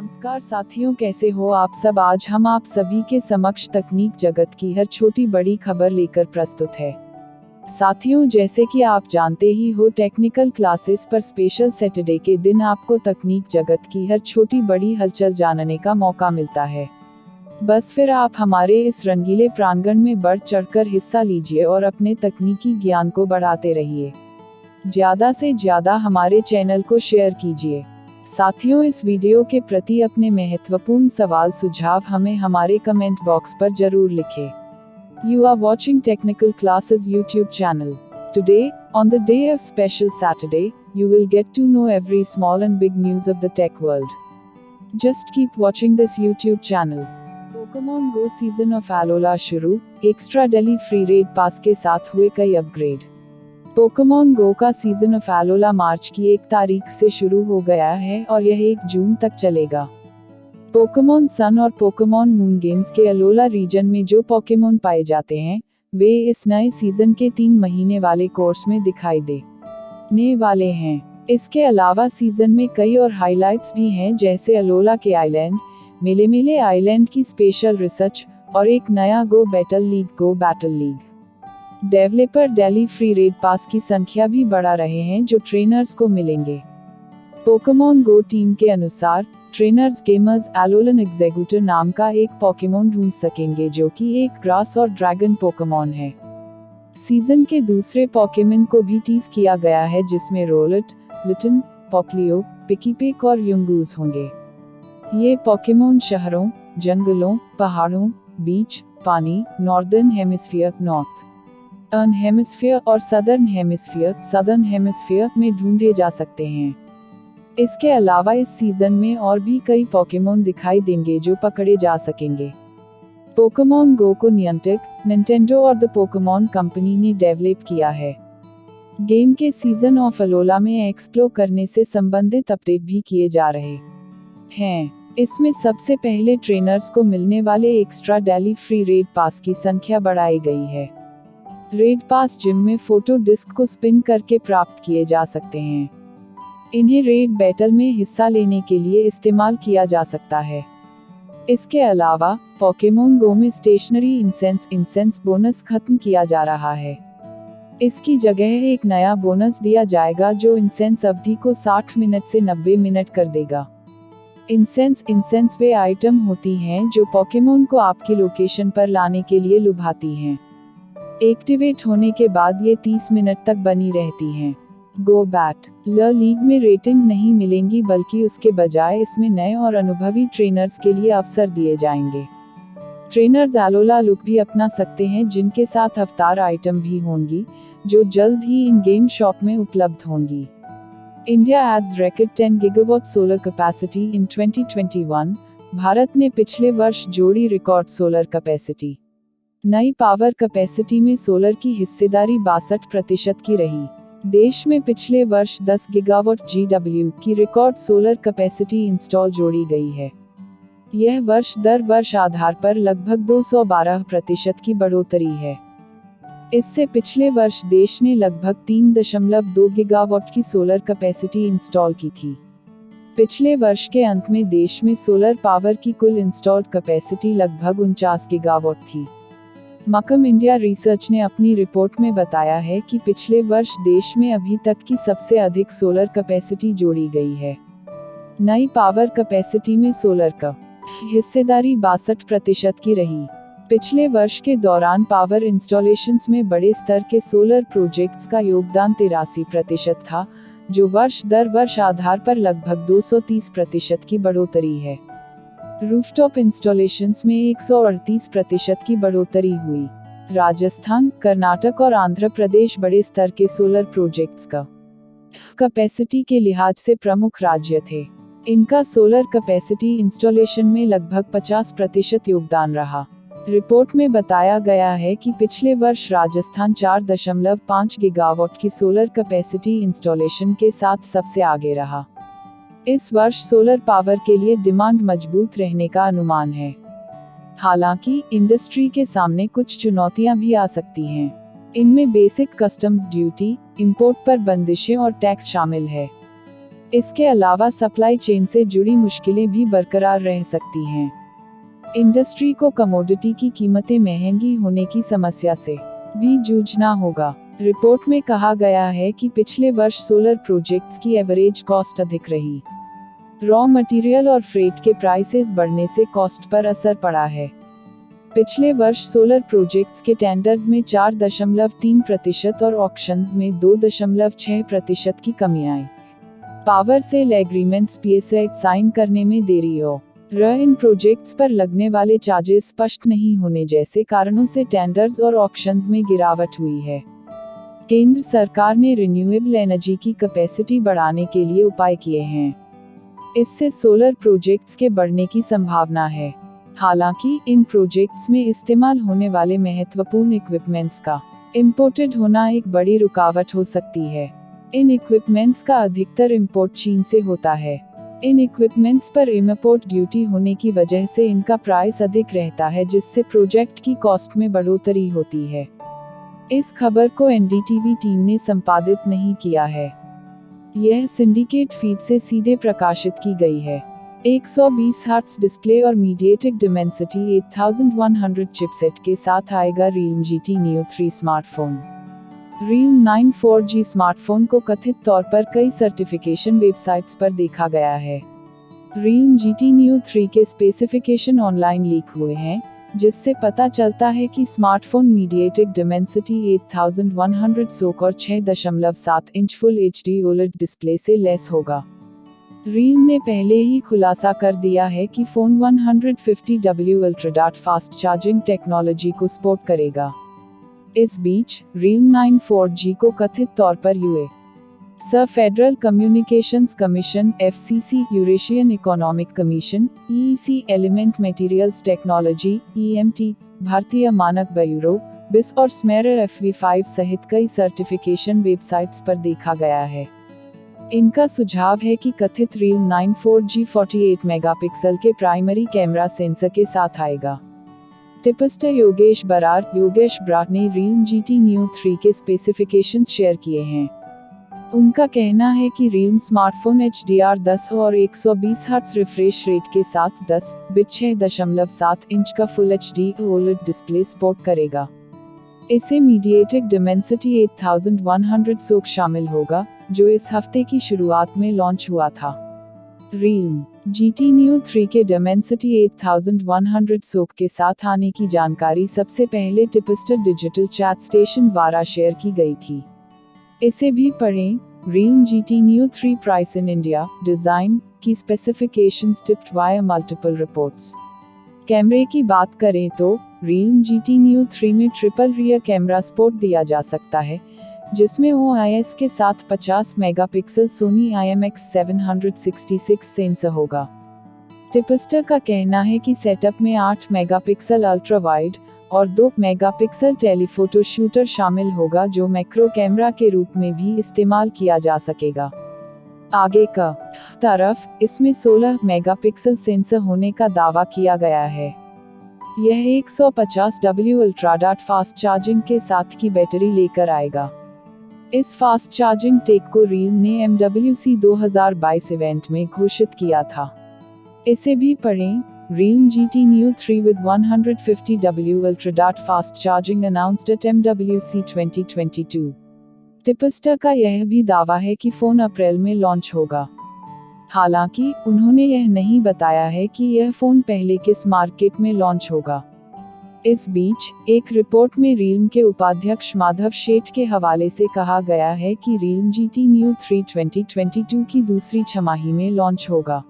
नमस्कार साथियों, कैसे हो आप सब। आज हम आप सभी के समक्ष तकनीक जगत की हर छोटी बड़ी खबर लेकर प्रस्तुत है। साथियों, जैसे कि आप जानते ही हो, टेक्निकल क्लासेस पर स्पेशल सैटरडे के दिन आपको तकनीक जगत की हर छोटी बड़ी हलचल जानने का मौका मिलता है। बस फिर आप हमारे इस रंगीले प्रांगण में बढ़ चढ़कर हिस्सा लीजिए और अपने तकनीकी ज्ञान को बढ़ाते रहिए। ज्यादा से ज्यादा हमारे चैनल को शेयर कीजिए। साथियों, इस वीडियो के प्रति अपने महत्वपूर्ण सवाल सुझाव हमें हमारे कमेंट बॉक्स पर जरूर लिखें। You are watching Technical Classes YouTube channel. Today, on the day of special Saturday, you will get to know every small and big news of the tech world. Just keep watching this YouTube channel. Pokemon Go season of Alola शुरू, extra daily free raid पास के साथ हुए कई upgrade. Pokemon गो का season of Alola मार्च की 1 तारीख से शुरू हो गया है और यह 1 जून तक चलेगा। पोकेमॉन सन और पोकेमॉन मून गेम्स के अलोला रीजन में जो पोकेमॉन पाए जाते हैं, वे इस नए सीजन के 3 महीने वाले कोर्स में दिखाई देने वाले हैं। इसके अलावा सीजन में कई और हाइलाइट्स भी हैं, जैसे अलोला के आइलैंड, मेले आइलैंड की स्पेशल रिसर्च और एक नया go battle league. Developer daily free raid pass की संख्या भी बढ़ा रहे हैं जो ट्रेनर्स को मिलेंगे। पोकेमॉन गो टीम के अनुसार, ट्रेनर्स गेमर्स एलोलन एग्जीक्यूटिव नाम का एक पोकेमॉन ढूंढ सकेंगे जो कि एक ग्रास और ड्रैगन पोकेमॉन है। सीजन के दूसरे पोकेमॉन को भी टीज किया गया है, जिसमें रोलेट, लिटन, पॉपलियो, पिकीपेक और युंगूज होंगे। ये पोकेमॉन शहरों, जंगलों, पहाड़ों, बीच, पानी, नॉर्दर्न हेमिस्फीयर हेमिस्फीयर और सदर्न हेमिस्फीयर में ढूंढे जा सकते हैं। इसके अलावा इस सीजन में और भी कई पोकेमॉन दिखाई देंगे जो पकड़े जा सकेंगे। पोकेमॉन गो को नियंत्रक, निंटेंडो और द पोकेमॉन कंपनी ने डेवलप किया है। गेम के सीजन ऑफ अलोला में एक्सप्लोर करने से संबंधित अपडेट भी किए जा रहे हैं। इसमें सबसे पहले ट्रेनर्स को मिलने वाले extra daily free raid pass की संख्या बढ़ाई गई है। रेड पास जिम में फोटो डिस्क को स्पिन करके प्राप्त किए जा सकते हैं। इन्हें रेड बैटल में हिस्सा लेने के लिए इस्तेमाल किया जा सकता है। इसके अलावा पोकेमॉन गो में स्टेशनरी इंसेंस बोनस खत्म किया जा रहा है। इसकी जगह एक नया बोनस दिया जाएगा जो इंसेंस अवधि को 60 मिनट से 90 मिनट कर देगा। इंसेंस वे आइटम होती हैं जो पोकेमॉन को आपकी लोकेशन पर लाने के लिए लुभाती हैं। एक्टिवेट होने के बाद ये 30 मिनट तक बनी रहती हैं। गो बैटल लीग में रेटिंग नहीं मिलेंगी, बल्कि उसके बजाय इसमें नए और अनुभवी ट्रेनर्स के लिए अवसर दिए जाएंगे। ट्रेनर्स एलोला लुक भी अपना सकते हैं, जिनके साथ अवतार आइटम भी होंगी, जो जल्द ही इन गेम शॉप में उपलब्ध होंगी। India adds record 10 gigawatt solar capacity in 2021। Bharat ने पिछले वर्ष जोड़ी रिकॉर्ड सोलर कैपेसिटी। नई पावर कैपेसिटी में सोलर की हिस्सेदारी 62% की रही। देश में पिछले वर्ष 10 गीगावाट GW की रिकॉर्ड सोलर कैपेसिटी इंस्टॉल जोड़ी गई है। यह वर्ष दर वर्ष आधार पर लगभग 212% की बढ़ोतरी है। इससे पिछले वर्ष देश ने लगभग 3.2 गीगावाट की सोलर कैपेसिटी इंस्टॉल की थी। पिछले वर्ष के अंत में देश में सोलर पावर की कुल इंस्टॉल्ड कैपेसिटी लगभग 49 गीगावाट थी। मकम इंडिया रिसर्च ने अपनी रिपोर्ट में बताया है कि पिछले वर्ष देश में अभी तक की सबसे अधिक सोलर कैपेसिटी जोड़ी गई है। नई पावर कैपेसिटी में सोलर का हिस्सेदारी 62% की रही। पिछले वर्ष के दौरान पावर इंस्टॉलेशंस में बड़े स्तर के सोलर प्रोजेक्ट्स का योगदान 83% था, जो वर्ष दर वर्ष आधार पर लगभग 230% की बढ़ोतरी है। रूफटॉप इंस्टॉलेशंस में 138% की बढ़ोतरी हुई। राजस्थान, कर्नाटक और आंध्र प्रदेश बड़े स्तर के सोलर प्रोजेक्ट्स का कैपेसिटी के लिहाज से प्रमुख राज्य थे। इनका सोलर कैपेसिटी इंस्टॉलेशन में लगभग 50% योगदान रहा। रिपोर्ट में बताया गया है कि पिछले वर्ष राजस्थान 4.5 गीगावाट की सोलर कैपेसिटी इंस्टॉलेशन के साथ सबसे आगे रहा। इस वर्ष सोलर पावर के लिए डिमांड मजबूत रहने का अनुमान है। हालांकि इंडस्ट्री के सामने कुछ चुनौतियां भी आ सकती हैं। इनमें बेसिक कस्टम्स ड्यूटी, इंपोर्ट पर बंदिशें और टैक्स शामिल है। इसके अलावा सप्लाई चेन से जुड़ी मुश्किलें भी बरकरार रह सकती हैं। इंडस्ट्री को कमोडिटी की कीमतें महंगी होने की समस्या से भी जूझना होगा। रिपोर्ट में कहा गया है कि पिछले वर्ष सोलर प्रोजेक्ट्स की एवरेज कॉस्ट अधिक रही। रॉ मटेरियल और फ्रेट के प्राइसेस बढ़ने से कॉस्ट पर असर पड़ा है। पिछले वर्ष सोलर प्रोजेक्ट्स के टेंडर्स में 4.3% और ऑक्शंस में 2.6% की कमी आई। Power sale agreements PSA sign करने में देरी हो इन प्रोजेक्ट्स पर लगने वाले चार्जेस स्पष्ट नहीं होने जैसे कारणों से टेंडर्स और ऑक्शंस में गिरावट हुई है। केंद्र सरकार ने रिन्यूएबल एनर्जी की कैपेसिटी बढ़ाने के लिए उपाय किए हैं। इससे सोलर प्रोजेक्ट्स के बढ़ने की संभावना है। हालांकि इन प्रोजेक्ट्स में इस्तेमाल होने वाले महत्वपूर्ण इक्विपमेंट्स का इंपोर्टेड होना एक बड़ी रुकावट हो सकती है। इन इक्विपमेंट्स का अधिकतर इंपोर्ट चीन से होता है। इन इक्विपमेंट्स पर इम्पोर्ट ड्यूटी होने की वजह से इनका प्राइस अधिक रहता है, जिससे प्रोजेक्ट की कॉस्ट में बढ़ोतरी होती है। इस खबर को NDTV टीम ने संपादित नहीं किया है। यह सिंडिकेट फीड से सीधे प्रकाशित की गई है। 120 हर्ट्ज डिस्प्ले और मीडिएटेक डिमेंसिटी 8100 चिपसेट के साथ आएगा Realme GT Neo 3 smartphone. Realme 9 4G smartphone को कथित तौर पर कई सर्टिफिकेशन वेबसाइट्स पर देखा गया है। Realme GT Neo 3 के स्पेसिफिकेशन ऑनलाइन लीक हुए हैं, जिससे पता चलता है कि स्मार्टफोन मीडिएटेक डिमेंसिटी 8100 सोक और 6.7 inch full HD OLED display से लेस होगा। Realme ने पहले ही खुलासा कर दिया है कि phone 150W ultra fast charging technology को सपोर्ट करेगा। इस बीच Realme 9 4G को कथित तौर पर US federal communications commission FCC, Eurasian economic commission EEC, element materials technology EMT, भारतीय मानक ब्यूरो BIS और SMARE FV5 सहित कई सर्टिफिकेशन वेबसाइट्स पर देखा गया है। इनका सुझाव है कि कथित Realme 9 4G 48 मेगापिक्सल के प्राइमरी कैमरा सेंसर के साथ आएगा। टिपस्टर योगेश ब्रार ने Realme GT Neo 3 के स्पेसिफिकेशंस शेयर किए हैं। उनका कहना है कि Realme स्मार्टफोन HDR10 और 120 हर्ट्ज रिफ्रेश रेट के साथ 10 बिट 6.7 इंच का full HD OLED display support करेगा। इसे मीडिएटेक डिमेंसिटी 8100 सोक शामिल होगा, जो इस हफ्ते की शुरुआत में लॉन्च हुआ था। Realme GT Neo 3 के डिमेंसिटी 8100 सोक के साथ आने की जानकारी सबसे पहले टिपस्टर डिजिटल चैट स्टेशन द्वारा शेयर की गई थी। इसे भी पढ़ें। Realme GT Neo 3 price in India, design की specifications tipped via multiple reports. कैमरे की बात करें तो Realme GT Neo 3 में ट्रिपल रियर कैमरा सपोर्ट दिया जा सकता है, जिसमें OIS के साथ 50 मेगापिक्सल सोनी IMX766 सेंसर होगा। टिपस्टर का कहना है कि सेटअप में 8 मेगापिक्सल अल्ट्रा वाइड और 2 मेगापिक्सल टेलीफोटो शूटर शामिल होगा, जो मैक्रो कैमरा के रूप में भी इस्तेमाल किया जा सकेगा। आगे का तरफ इसमें 16 मेगापिक्सल सेंसर होने का दावा किया गया है। यह 150W अल्ट्रा फास्ट चार्जिंग के साथ की बैटरी लेकर आएगा। इस फास्ट चार्जिंग टेक को Realme ने MWC 2022 इवेंट में घोषित किया था। इसे भी पढ़ें। Realme GT Neo 3 with 150W ultra fast charging announced at MWC 2022। Tipster का यह भी दावा है कि फोन अप्रैल में लॉन्च होगा। हालांकि उन्होंने यह नहीं बताया है कि यह फोन पहले किस मार्केट में लॉन्च होगा। इस बीच एक रिपोर्ट में Realme के उपाध्यक्ष माधव शेठ के हवाले से कहा गया है कि Realme GT Neo 3 2022 की दूसरी छमाही में लॉन्च होगा।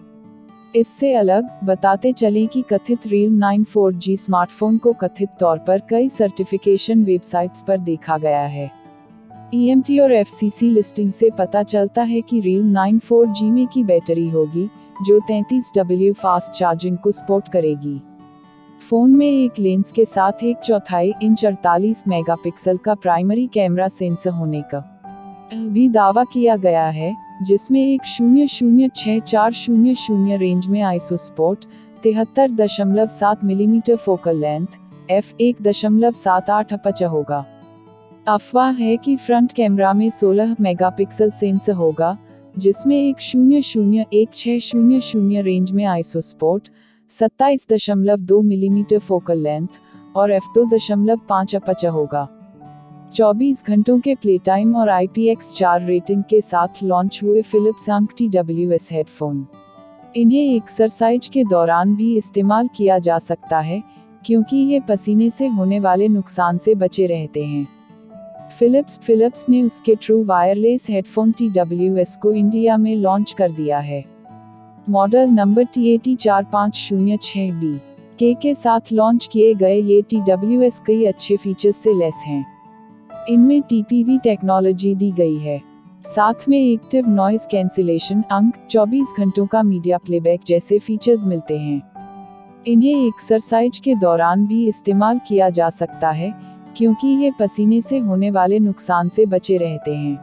इससे अलग बताते चलें कि कथित Realme 9 4G स्मार्टफोन को कथित तौर पर कई सर्टिफिकेशन वेबसाइट्स पर देखा गया है। EMT और FCC लिस्टिंग से पता चलता है कि Realme 9 4G में की बैटरी होगी, जो 33W फास्ट चार्जिंग को सपोर्ट करेगी। फोन में एक लेंस के साथ 1/4 इंच 48 मेगापिक्सल का प्राइमरी कैमरा सेंसर होने का भी दावा किया गया है, जिसमें एक 0.06400 रेंज में ISO support, 73.7 millimetre focal length, f1.78 aperture होगा। अफवाह है कि फ्रंट कैमरा में 16 मेगापिक्सल सेंसर होगा, जिसमें एक 00160 रेंज में आइसोस्पोर्ट, 27.2 मिलीमीटर फोकल लेंथ और f2.5 अपचा होगा। 24 घंटों के प्ले टाइम और IPX4 रेटिंग के साथ लॉन्च हुए फिलिप्स अंक TWS हेडफोन। इन्हें एक्सरसाइज के दौरान भी इस्तेमाल किया जा सकता है, क्योंकि ये पसीने से होने वाले नुकसान से बचे रहते हैं। फिलिप्स ने उसके ट्रू वायरलेस हेडफोन TWS को इंडिया में लॉन्च कर दिया है। मॉडल नंबर TAT4506B के साथ लॉन्च किए गए ये TWS कई अच्छे फीचर्स से लैस हैं। इनमें TPV टेक्नोलॉजी दी गई है, साथ में एक्टिव नॉइस कैंसिलेशन, अंक 24 घंटों का मीडिया प्लेबैक जैसे फीचर्स मिलते हैं। इन्हें एक्सरसाइज के दौरान भी इस्तेमाल किया जा सकता है, क्योंकि ये पसीने से होने वाले नुकसान से बचे रहते हैं।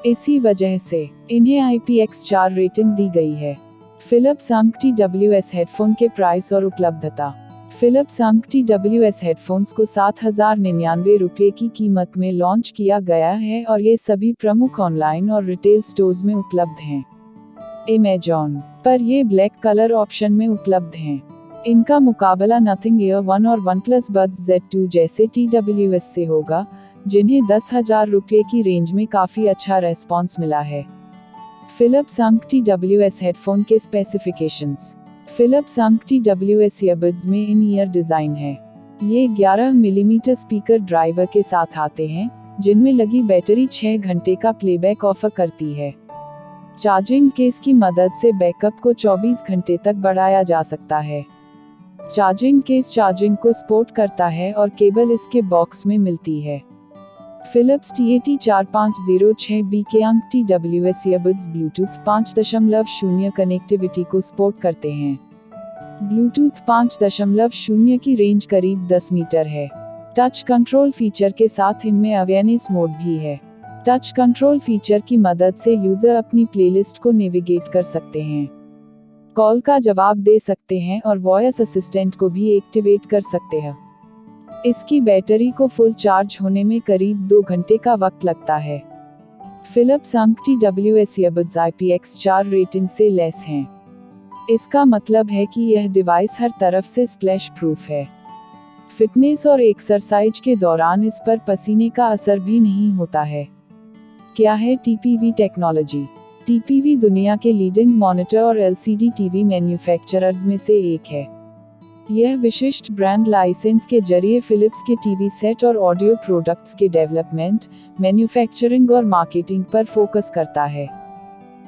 इसी वजह से इन्हें IPX4 रेटिंग दी गई है। फिलिप्स अंक TWS हेडफोन के प्राइस और उपलब्धता। फिलिप्स अंक TWS हेडफोन्स को 7,099 रुपये की कीमत में लॉन्च किया गया है और ये सभी प्रमुख ऑनलाइन और रिटेल स्टोर्स में उपलब्ध हैं। Amazon पर ये ब्लैक कलर ऑप्शन में उपलब्ध हैं। इनका मुकाबला नथिंग ईयर 1 और OnePlus Buds Z2 जैसे TWS से होगा, जिन्हें 10,000 रुपये की रेंज में काफ़ी अच्छा रेस्पॉन्स मिला है। फिलिप्स अंक TWS हेडफोन के स्पेसिफिकेशंस। फिलिप्स अंक TWS ईयरबड्स में इन ईयर डिज़ाइन है। ये 11 मिलीमीटर स्पीकर ड्राइवर के साथ आते हैं, जिनमें लगी बैटरी 6 घंटे का प्लेबैक ऑफर करती है। चार्जिंग केस की मदद से बैकअप को 24 घंटे तक बढ़ाया जा सकता है। चार्जिंग केस चार्जिंग को सपोर्ट करता है और केबल इसके बॉक्स में मिलती है। फिलिप्स TAT4506B के अंक TWS ईयरबड्स ब्लूटूथ 5.0 कनेक्टिविटी को सपोर्ट करते हैं। ब्लूटूथ 5.0 की रेंज करीब 10 मीटर है। टच कंट्रोल फीचर के साथ इनमें अवेयरनेस मोड भी है। टच कंट्रोल फीचर की मदद से यूजर अपनी प्लेलिस्ट को नेविगेट कर सकते हैं, कॉल का जवाब दे सकते हैं और वॉइस असिस्टेंट को भी एक्टिवेट कर सकते हैं। इसकी बैटरी को फुल चार्ज होने में करीब 2 घंटे का वक्त लगता है। फिलिप्स अंक TWS ईयरबड्स IPX4 रेटिंग से लेस हैं। इसका मतलब है कि यह डिवाइस हर तरफ से स्प्लैश प्रूफ है। फिटनेस और एक्सरसाइज के दौरान इस पर पसीने का असर भी नहीं होता है। क्या है TPV टेक्नोलॉजी? TPV दुनिया के लीडिंग मॉनिटर और LCD टीवी मैन्युफैक्चरर्स में से एक है। यह विशिष्ट ब्रांड लाइसेंस के जरिए फिलिप्स के टीवी सेट और ऑडियो प्रोडक्ट्स के डेवलपमेंट, मैन्युफैक्चरिंग और मार्केटिंग पर फोकस करता है।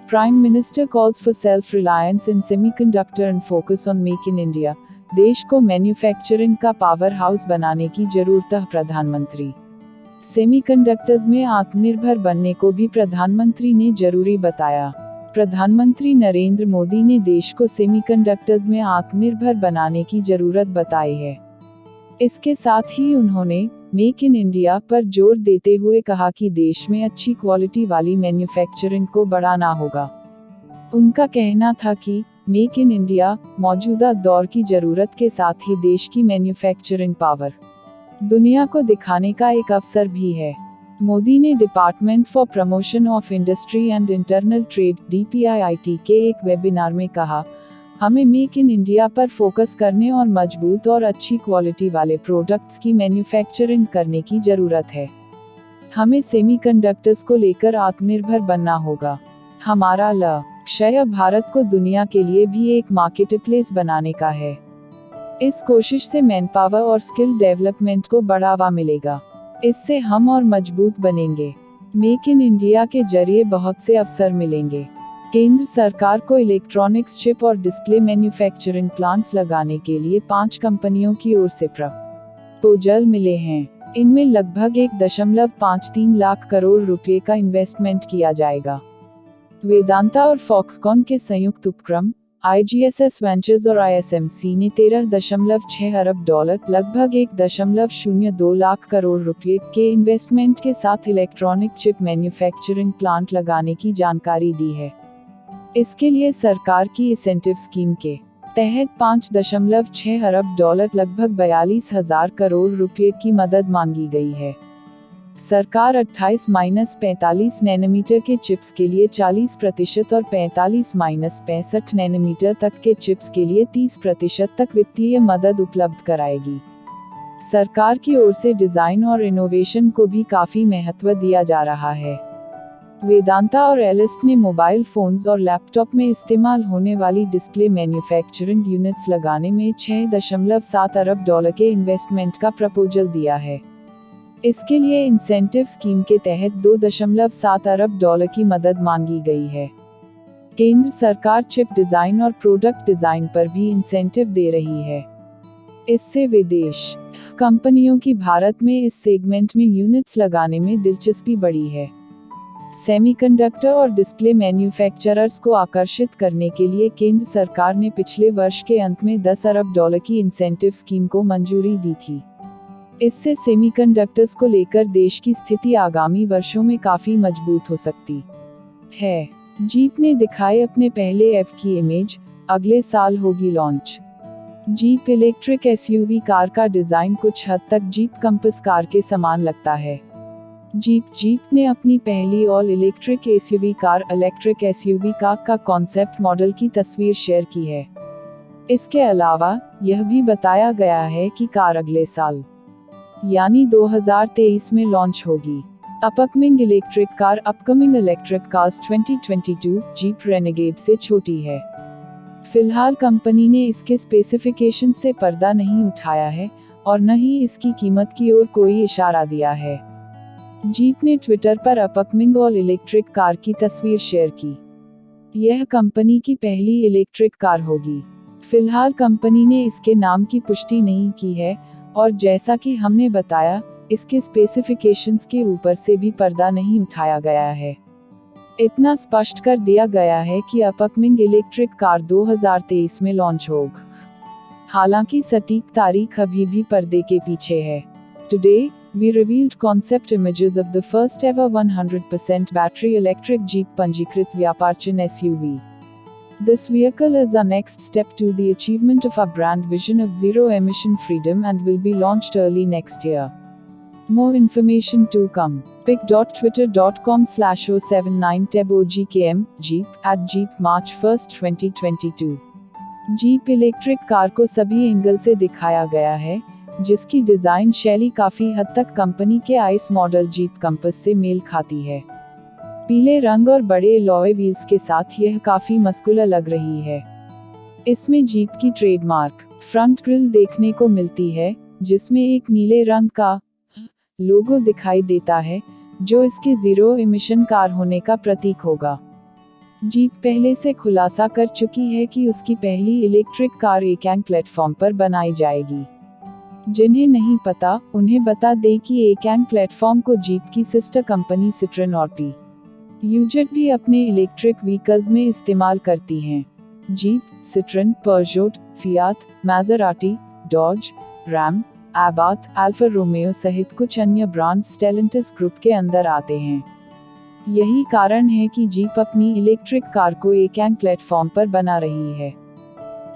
Prime minister calls for self reliance in semiconductor and focus on make in India. देश को मैन्युफैक्चरिंग का पावर हाउस बनाने की जरूरत है। प्रधानमंत्री सेमीकंडक्टर्स में आत्मनिर्भर बनने को भी प्रधानमंत्री ने जरूरी बताया। प्रधानमंत्री नरेंद्र मोदी ने देश को सेमीकंडक्टर्स में आत्मनिर्भर बनाने की जरूरत बताई है। इसके साथ ही उन्होंने मेक इन इंडिया पर जोर देते हुए कहा कि देश में अच्छी क्वालिटी वाली मैन्युफैक्चरिंग को बढ़ाना होगा। उनका कहना था कि मेक इन इंडिया मौजूदा दौर की जरूरत के साथ ही देश की मैन्युफैक्चरिंग पावर दुनिया को दिखाने का एक अवसर भी है। मोदी ने department for promotion of industry and internal trade DPIIT के एक वेबिनार में कहा, हमें मेक इन इंडिया पर फोकस करने और मजबूत और अच्छी क्वालिटी वाले प्रोडक्ट्स की मैन्युफैक्चरिंग करने की जरूरत है। हमें सेमीकंडक्टर्स को लेकर आत्मनिर्भर बनना होगा। हमारा लक्ष्य भारत को दुनिया के लिए भी एक मार्केटप्लेस बनाने का है। इस कोशिश से मैनपावर और स्किल डेवलपमेंट को बढ़ावा मिलेगा। इससे हम और मजबूत बनेंगे। मेक इन इंडिया के जरिए बहुत से अवसर मिलेंगे। केंद्र सरकार को इलेक्ट्रॉनिक्स चिप और डिस्प्ले मैन्युफैक्चरिंग प्लांट्स लगाने के लिए 5 कंपनियों की ओर से प्रपोजल मिले हैं। इनमें लगभग 1.53 लाख करोड़ रुपए का इन्वेस्टमेंट किया जाएगा। वेदांता और फॉक्सकॉन के संयुक्त उपक्रम IGSS वेंचर्स और ISMC ने 13.6 अरब डॉलर लगभग 1.02 लाख करोड़ रुपए के इन्वेस्टमेंट के साथ इलेक्ट्रॉनिक चिप मैन्युफैक्चरिंग प्लांट लगाने की जानकारी दी है। इसके लिए सरकार की इंसेंटिव स्कीम के तहत 5.6 अरब डॉलर लगभग 42,000 करोड़ रुपए की मदद मांगी गई है। सरकार 28-45 नैनोमीटर के चिप्स के लिए 40% और 45-65 नैनोमीटर तक के चिप्स के लिए 30% तक वित्तीय मदद उपलब्ध कराएगी। सरकार की ओर से डिजाइन और इनोवेशन को भी काफी महत्व दिया जा रहा है। वेदांता और एलिस्ट ने मोबाइल फोन्स और लैपटॉप में इस्तेमाल होने वाली डिस्प्ले मैन्युफैक्चरिंग यूनिट्स लगाने में $6.7 अरब के इन्वेस्टमेंट का प्रपोजल दिया है। इसके लिए इंसेंटिव स्कीम के तहत $2.7 अरब की मदद मांगी गई है। केंद्र सरकार चिप डिजाइन और प्रोडक्ट डिजाइन पर भी इंसेंटिव दे रही है। इससे विदेश कंपनियों की भारत में इस सेगमेंट में यूनिट्स लगाने में दिलचस्पी बढ़ी है। सेमीकंडक्टर और डिस्प्ले मैन्युफैक्चरर्स को आकर्षित करने के लिए केंद्र सरकार ने पिछले वर्ष के अंत में $10 अरब की इंसेंटिव स्कीम को मंजूरी दी थी। इससे सेमीकंडक्टर्स को लेकर देश की स्थिति आगामी वर्षों में काफी मजबूत हो सकती है। जीप ने दिखाए अपने पहले एफ की इमेज, अगले साल होगी launch. Jeep electric SUV car का डिजाइन कुछ हद तक जीप कंपास कार के समान लगता है। जीप ने अपनी पहली all electric SUV car electric SUV car का कॉन्सेप्ट मॉडल की तस्वीर शेयर की है। इसके अलावा यह भी बताया गया है कि कार अगले साल यानी 2023 में लॉन्च होगी। Upcoming electric cars 2022 jeep renegade से छोटी है। फिलहाल कंपनी ने इसके स्पेसिफिकेशन से पर्दा नहीं उठाया है और न ही इसकी कीमत की ओर कोई इशारा दिया है। जीप ने ट्विटर पर अपकमिंग ऑल इलेक्ट्रिक कार की तस्वीर शेयर की। यह कंपनी की पहली इलेक्ट्रिक कार होगी। फिलहाल कंपनी ने इसके नाम की पुष्टि नहीं की है और जैसा कि हमने बताया, इसके स्पेसिफिकेशंस के ऊपर से भी पर्दा नहीं उठाया गया है। इतना स्पष्ट कर दिया गया है कि अपकमिंग इलेक्ट्रिक कार 2023 में लॉन्च होगी। हालांकि सटीक तारीख अभी भी पर्दे के पीछे है। Today we revealed concept images of the first ever 100% battery electric Jeep पंजीकृत व्यापारचिह्न SUV. This vehicle is our next step to the achievement of our brand vision of zero emission freedom and will be launched early next year. More information to come. pic.twitter.com/079tebogkm Jeep @Jeep March 1, 2022. Jeep electric car को सभी angle से दिखाया गया है, जिसकी design शैली काफी हद तक कंपनी के आइस मॉडल जीप कंपास से मेल खाती है। पीले रंग और बड़े अलॉय व्हील्स के साथ यह काफी मस्कुलर लग रही है। इसमें जीप की ट्रेडमार्क फ्रंट ग्रिल देखने को मिलती है, जिसमें एक नीले रंग का लोगो दिखाई देता है, जो इसके जीरो एमिशन कार होने का प्रतीक होगा। जीप पहले से खुलासा कर चुकी है कि उसकी पहली इलेक्ट्रिक कार एकैंग प्लेटफॉर्म पर बनाई जाएगी। जिन्हें नहीं पता, उन्हें बता दें कि एकैंग प्लेटफॉर्म को जीप की सिस्टर कंपनी सिट्रन और यूजेट भी अपने इलेक्ट्रिक व्हीकल्स में इस्तेमाल करती हैं। Jeep, Citroen, Peugeot, Fiat, Maserati, Dodge, Ram, Abarth, Alfa Romeo सहित कुछ अन्य ब्रांड्स स्टेलेंटिस ग्रुप के अंदर आते हैं। यही कारण है कि जीप अपनी इलेक्ट्रिक कार को एकैंग प्लेटफॉर्म पर बना रही है।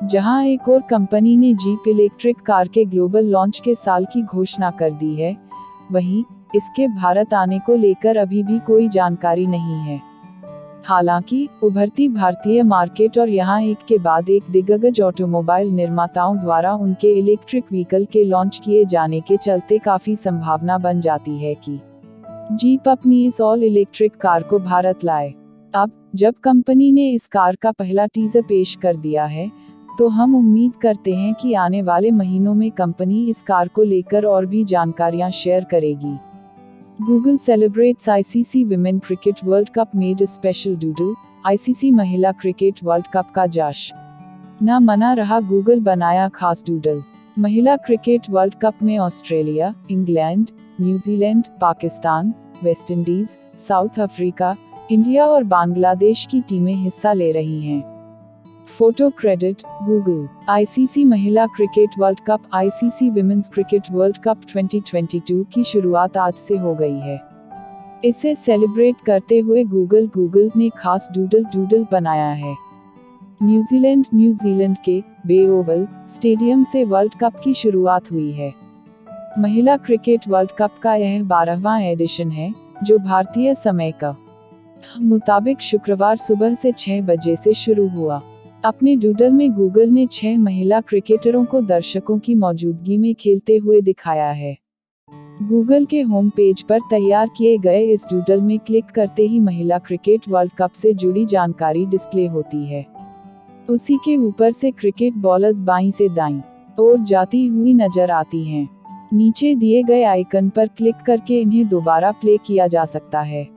जहां एक और कंपनी ने जीप इलेक्ट्रिक कार के ग्लोबल लॉन्च के साल की घोषणा कर दी है, वहीं इसके भारत आने को लेकर अभी भी कोई जानकारी नहीं है। हालांकि उभरती भारतीय मार्केट और यहां एक के बाद एक दिग्गज ऑटोमोबाइल निर्माताओं द्वारा उनके इलेक्ट्रिक व्हीकल के लॉन्च किए जाने के चलते काफी संभावना बन जाती है कि जीप अपनी इस ऑल इलेक्ट्रिक कार को भारत लाए। अब जब कंपनी ने इस कार का पहला टीजर पेश कर दिया है, तो हम उम्मीद करते हैं कि आने वाले महीनों में कंपनी इस कार को लेकर और भी जानकारियां शेयर करेगी। Google celebrates ICC Women Cricket World Cup made a special doodle. ICC महिला क्रिकेट वर्ल्ड कप का जश्न न मना रहा, गूगल बनाया खास डूडल। महिला क्रिकेट वर्ल्ड कप में Australia, England, New Zealand, Pakistan, West Indies, south Africa, India और बांग्लादेश की टीमें हिस्सा ले रही हैं। Photo credit Google. आईसीसी महिला cricket world cup ICC women's cricket world cup 2022 की शुरुआत आज से हो गई है। इसे सेलिब्रेट करते हुए गूगल ने खास डूडल बनाया है। न्यूजीलैंड के बे ओवल स्टेडियम से वर्ल्ड कप की शुरुआत हुई है। महिला क्रिकेट वर्ल्ड कप का यह 12वां एडिशन है, जो भारतीय समय का मुताबिक शुक्रवार सुबह से 6 बजे से शुरू हुआ। अपने डूडल में गूगल ने 6 महिला क्रिकेटरों को दर्शकों की मौजूदगी में खेलते हुए दिखाया है। गूगल के होम पेज पर तैयार किए गए इस डूडल में क्लिक करते ही महिला क्रिकेट वर्ल्ड कप से जुड़ी जानकारी डिस्प्ले होती है। उसी के ऊपर से क्रिकेट बॉलर्स बाईं से दाईं ओर जाती हुई नजर आती हैं। नीचे दिए गए आइकन पर क्लिक करके इन्हें दोबारा प्ले किया जा सकता है।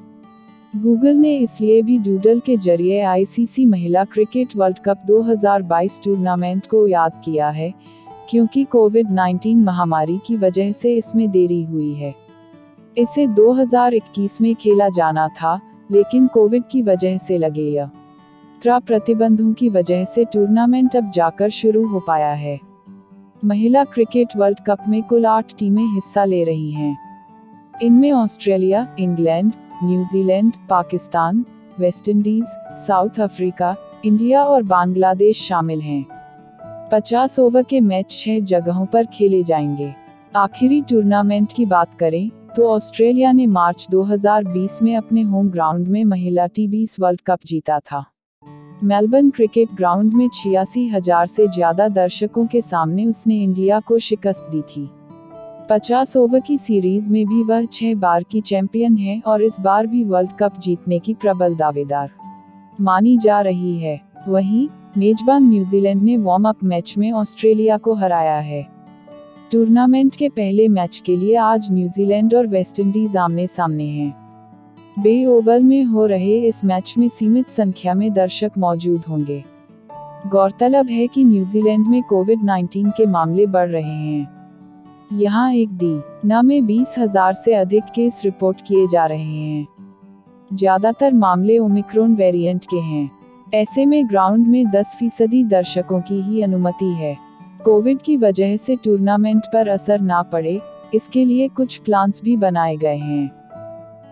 गूगल ने इसलिए भी डूडल के जरिए आईसीसी महिला क्रिकेट वर्ल्ड कप 2022 टूर्नामेंट को याद किया है, क्योंकि कोविड-19 महामारी की वजह से इसमें देरी हुई है। इसे 2021 में खेला जाना था, लेकिन कोविड की वजह से लगे यात्रा प्रतिबंधों की वजह से टूर्नामेंट अब जाकर शुरू हो पाया है। महिला क्रिकेट वर्ल्ड कप में कुल 8 टीमें हिस्सा ले रही हैं। इनमें Australia, England, New Zealand, Pakistan, West Indies, south Africa, India और बांग्लादेश शामिल हैं। 50 ओवर के मैच 6 जगहों पर खेले जाएंगे। आखिरी टूर्नामेंट की बात करें तो ऑस्ट्रेलिया ने मार्च 2020 में अपने होम ग्राउंड में महिला टी20 वर्ल्ड कप जीता था। मेलबर्न क्रिकेट ग्राउंड में 86,000 से ज्यादा दर्शकों के सामने उसने इंडिया को शिकस्त दी थी। 50 ओवर की सीरीज में भी वह 6 बार की चैंपियन है और इस बार भी वर्ल्ड कप जीतने की प्रबल दावेदार मानी जा रही है। वहीं मेजबान न्यूजीलैंड ने वार्म अप मैच में ऑस्ट्रेलिया को हराया है। टूर्नामेंट के पहले मैच के लिए आज न्यूजीलैंड और वेस्ट इंडीज आमने सामने हैं। बे ओवल में हो रहे इस मैच में सीमित संख्या में दर्शक मौजूद होंगे। गौरतलब है कि न्यूजीलैंड में कोविड-19 के मामले बढ़ रहे हैं। यहाँ एक दिन में 20,000 से अधिक केस रिपोर्ट किए जा रहे हैं। ज्यादातर मामले ओमिक्रॉन वेरिएंट के हैं। ऐसे में ग्राउंड में 10% दर्शकों की ही अनुमति है। कोविड की वजह से टूर्नामेंट पर असर ना पड़े, इसके लिए कुछ प्लान्स भी बनाए गए हैं।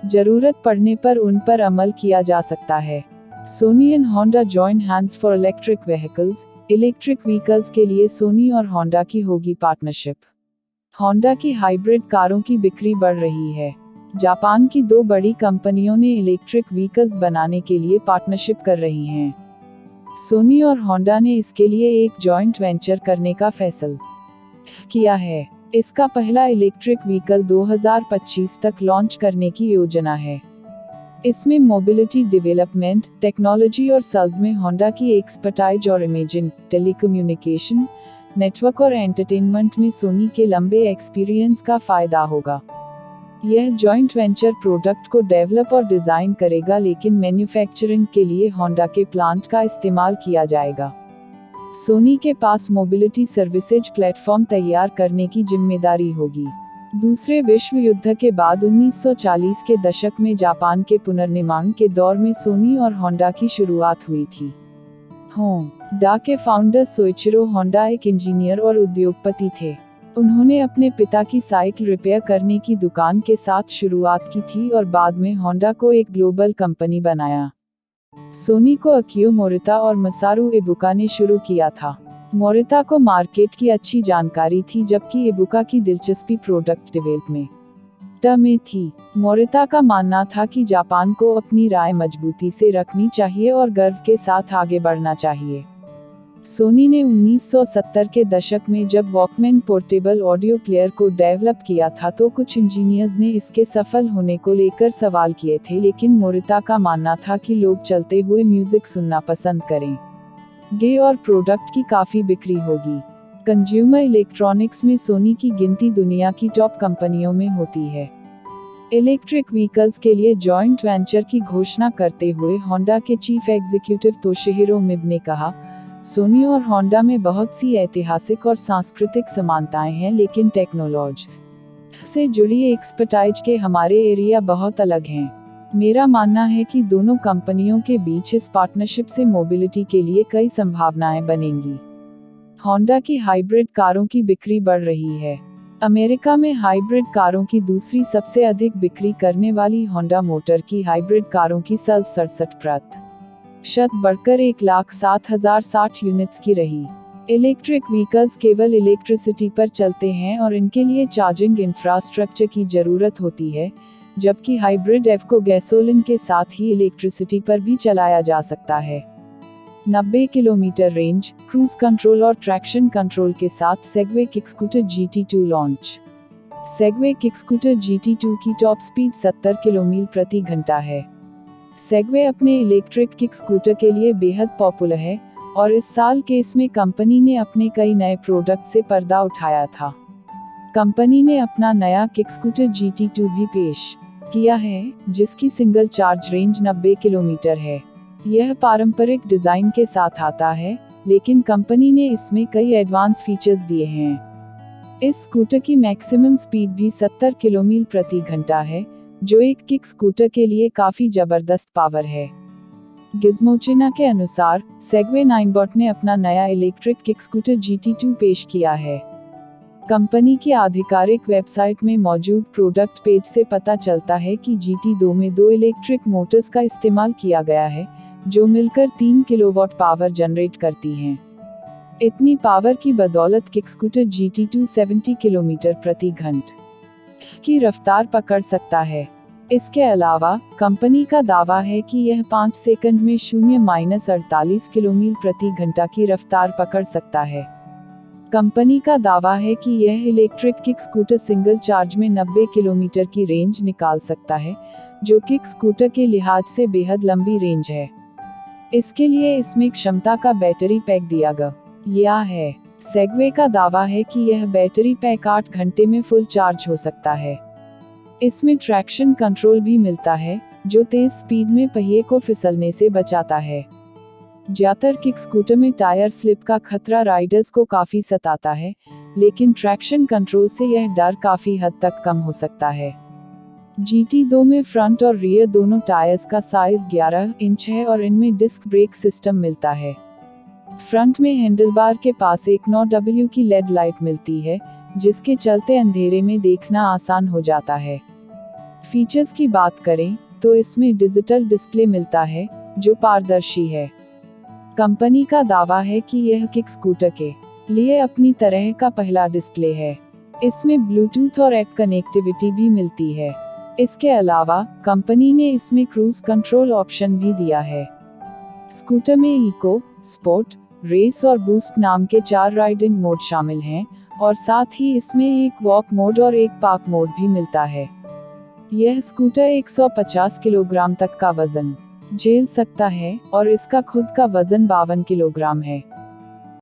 जरूरत पड़ने पर उन पर अमल किया जा सकता है। Sony and Honda join hands for electric vehicles. Electric vehicles के लिए सोनी और होंडा की होगी पार्टनरशिप। होंडा की हाइब्रिड कारों की बिक्री बढ़ रही है। जापान की 2 बड़ी कंपनियों ने इलेक्ट्रिक व्हीकल्स बनाने के लिए पार्टनरशिप कर रही हैं। सोनी और होंडा ने इसके लिए एक जॉइंट वेंचर करने का फैसला किया है। इसका पहला इलेक्ट्रिक व्हीकल 2025 तक लॉन्च करने की योजना है। इसमें मोबिलिटी डेवलपमेंट, टेक्नोलॉजी और सेल्स में होंडा की एक्सपर्टाइज और इमेजिंग, टेलीकम्युनिकेशन, नेटवर्क और एंटरटेनमेंट में सोनी के लंबे एक्सपीरियंस का फायदा होगा। यह जॉइंट वेंचर प्रोडक्ट को डेवलप और डिजाइन करेगा, लेकिन मैन्युफैक्चरिंग के लिए होंडा के प्लांट का इस्तेमाल किया जाएगा। सोनी के पास मोबिलिटी सर्विसेज प्लेटफॉर्म तैयार करने की जिम्मेदारी होगी। दूसरे विश्व युद्ध के बाद 1940 के दशक में जापान के पुनर्निर्माण के दौर में सोनी और होंडा की शुरुआत हुई थी। होंडा के फाउंडर सोइचिरो होंडा एक इंजीनियर और उद्योगपति थे। उन्होंने अपने पिता की साइकिल रिपेयर करने की दुकान के साथ शुरुआत की थी और बाद में होंडा को एक ग्लोबल कंपनी बनाया। सोनी को अकियो मोरिता और मसारू इबुका ने शुरू किया था। मोरिता को मार्केट की अच्छी जानकारी थी, जबकि इबुका की दिलचस्पी प्रोडक्ट डेवलपमेंट में थी। मोरिता का मानना था कि जापान को अपनी राय मजबूती से रखनी चाहिए और गर्व के साथ आगे बढ़ना चाहिए। सोनी ने 1970 के दशक में जब वॉकमैन पोर्टेबल ऑडियो प्लेयर को डेवलप किया था तो कुछ इंजीनियर्स ने इसके सफल होने को लेकर सवाल किए थे, लेकिन मोरिता का मानना था कि लोग चलते हुए म्यूजिक सुनना पसंद करेंगे और प्रोडक्ट की काफी बिक्री होगी। कंज्यूमर इलेक्ट्रॉनिक्स में सोनी की गिनती दुनिया की टॉप कंपनियों में होती है। इलेक्ट्रिक व्हीकल्स के लिए जॉइंट वेंचर की घोषणा करते हुए होंडा के चीफ एग्जीक्यूटिव तोशिहिरो मिब ने कहा, सोनी और होंडा में बहुत सी ऐतिहासिक और सांस्कृतिक समानताएं हैं, लेकिन टेक्नोलॉजी से जुड़ी एक्सपर्टाइज के हमारे एरिया बहुत अलग हैं। मेरा मानना है कि दोनों कंपनियों के बीच इस पार्टनरशिप से मोबिलिटी के लिए कई संभावनाएं बनेंगी। होंडा की हाइब्रिड कारों की बिक्री बढ़ रही है। अमेरिका में हाइब्रिड कारों की दूसरी सबसे अधिक बिक्री करने वाली होंडा मोटर की हाइब्रिड कारों की सेल्स 67% बढ़कर 1,07,060 यूनिट्स की रही। इलेक्ट्रिक व्हीकल्स केवल इलेक्ट्रिसिटी पर चलते हैं और इनके लिए चार्जिंग इंफ्रास्ट्रक्चर की जरूरत होती है, जबकि हाइब्रिड एफ को गैसोलीन के साथ ही इलेक्ट्रिसिटी पर भी चलाया जा सकता है। 90 किलोमीटर रेंज, क्रूज कंट्रोल और ट्रैक्शन कंट्रोल के साथ Segway kick scooter GT2 launch. Segway kick scooter GT2 की टॉप स्पीड 70 किलोमीटर प्रति घंटा है। सेगवे अपने इलेक्ट्रिक किक स्कूटर के लिए बेहद पॉपुलर है और इस साल के इसमें कंपनी ने अपने कई नए प्रोडक्ट से पर्दा उठाया था। कंपनी ने अपना नया किक स्कूटर GT2 भी पेश किया है, जिसकी सिंगल चार्ज रेंज 90 किलोमीटर है। यह पारंपरिक डिजाइन के साथ आता है, लेकिन कंपनी ने इसमें कई एडवांस फीचर्स दिए हैं। इस स्कूटर की मैक्सिमम स्पीड भी 70 किलोमीटर प्रति घंटा है, जो एक किक स्कूटर के लिए काफी जबरदस्त पावर है। गिज़मोचिना के अनुसार सेगवे 9बॉट ने अपना नया इलेक्ट्रिक किक स्कूटर GT2 पेश किया है। कंपनी की आधिकारिक वेबसाइट में मौजूद प्रोडक्ट पेज से पता चलता है कि GT2 में 2 इलेक्ट्रिक मोटर्स का इस्तेमाल किया गया है, जो मिलकर 3 किलोवाट पावर जनरेट करती हैं। इतनी पावर की बदौलत किक स्कूटर GT2 70 किलोमीटर प्रति घंटे की रफ्तार पकड़ सकता है। इसके अलावा कंपनी का दावा है कि यह 5 सेकंड में 0-48 किलोमीटर प्रति घंटा की रफ्तार पकड़ सकता है। कंपनी का दावा है कि यह electric kick scooter single charge में 90 किलोमीटर की रेंज निकाल सकता है, जो किक स्कूटर के लिहाज से बेहद लंबी रेंज है। इसके लिए इसमें क्षमता का बैटरी पैक दिया गया है। सेगवे का दावा है कि यह बैटरी पैक 8 घंटे में फुल चार्ज हो सकता है। इसमें ट्रैक्शन कंट्रोल भी मिलता है, जो तेज स्पीड में पहिए को फिसलने से बचाता है। ज्यादातर किक स्कूटर में टायर स्लिप का खतरा राइडर्स को काफी सताता है, लेकिन ट्रैक्शन कंट्रोल से यह डर काफी हद तक कम हो सकता है। GT2 में फ्रंट और रियर दोनों टायर्स का साइज 11 इंच है और इनमें डिस्क ब्रेक सिस्टम मिलता है। फ्रंट में हैंडलबार के पास एक 9W की LED लाइट मिलती है, जिसके चलते अंधेरे में देखना आसान हो जाता है। फीचर्स की बात करें तो इसमें डिजिटल डिस्प्ले मिलता है, जो पारदर्शी है। कंपनी का दावा है कि यह किक स्कूटर के लिए अपनी तरह का पहला डिस्प्ले है। इसमें ब्लूटूथ और ऐप कनेक्टिविटी भी मिलती है। इसके अलावा कंपनी ने इसमें क्रूज कंट्रोल ऑप्शन भी दिया है। स्कूटर में इको, स्पोर्ट, रेस और बूस्ट नाम के 4 राइडिंग मोड शामिल हैं, और साथ ही इसमें एक वॉक मोड और एक पार्क मोड भी मिलता है। यह स्कूटर 150 किलोग्राम तक का वजन झेल सकता है और इसका खुद का वजन 52 किलोग्राम है।